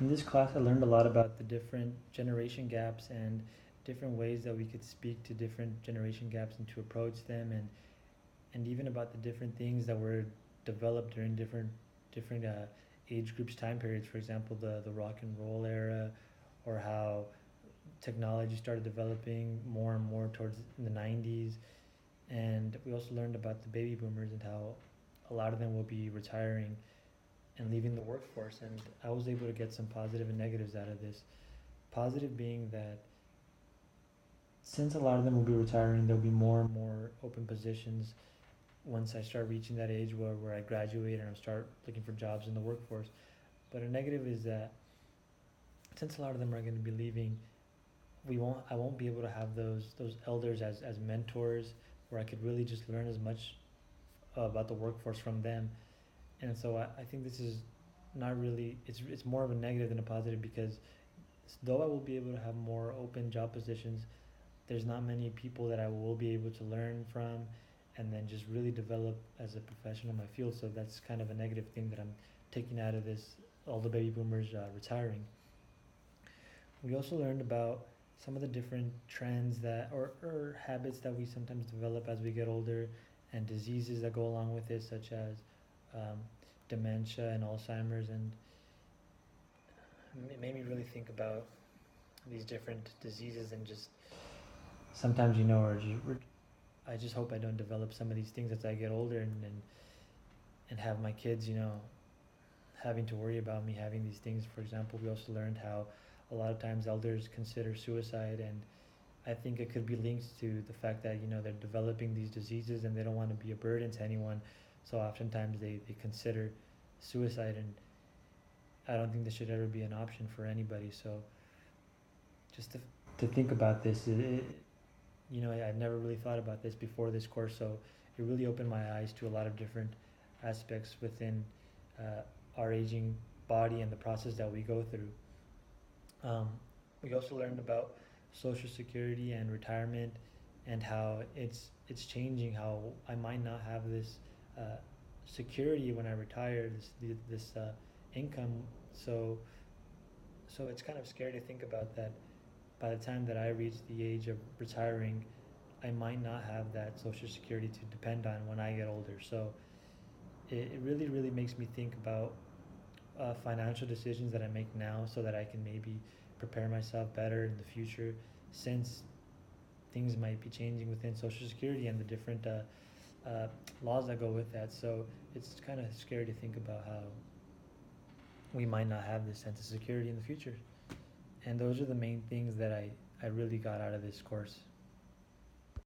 In this class, I learned a lot about the different generation gaps and different ways that we could speak to different generation gaps and to approach them, and even about the different things that were developed during different age groups, time periods. For example, the rock and roll era, or how technology started developing more and more towards the 90s. And we also learned about the baby boomers and how a lot of them will be retiring and leaving the workforce. And I was able to get some positive and negatives out of this. Positive being that since a lot of them will be retiring, there'll be more and more open positions once I start reaching that age where I graduate and I start looking for jobs in the workforce. But a negative is that since a lot of them are going to be leaving, I won't be able to have those elders as mentors where I could really just learn as much about the workforce from them. And so I think this is not really, it's more of a negative than a positive, because though I will be able to have more open job positions, there's not many people that I will be able to learn from and then just really develop as a professional in my field. So that's kind of a negative thing that I'm taking out of this, all the baby boomers retiring. We also learned about some of the different trends that, or habits that we sometimes develop as we get older, and diseases that go along with it, such as um, dementia and Alzheimer's. And it made me really think about these different diseases, and just sometimes, I just hope I don't develop some of these things as I get older, and have my kids, having to worry about me having these things. For example, we also learned how a lot of times elders consider suicide, and I think it could be linked to the fact that they're developing these diseases and they don't want to be a burden to anyone, so oftentimes they consider suicide. And I don't think this should ever be an option for anybody. So just to think about this, I've never really thought about this before this course, so it really opened my eyes to a lot of different aspects within our aging body and the process that we go through. Um, we also learned about Social Security and retirement, and how it's changing. How I might not have this uh, security when I retire, this income. So so it's kind of scary to think about that. By the time that I reach the age of retiring, I might not have that Social Security to depend on when I get older. So it really makes me think about financial decisions that I make now, so that I can maybe prepare myself better in the future, since things might be changing within Social Security and the different laws that go with that. So it's kind of scary to think about how we might not have this sense of security in the future. And those are the main things that I really got out of this course.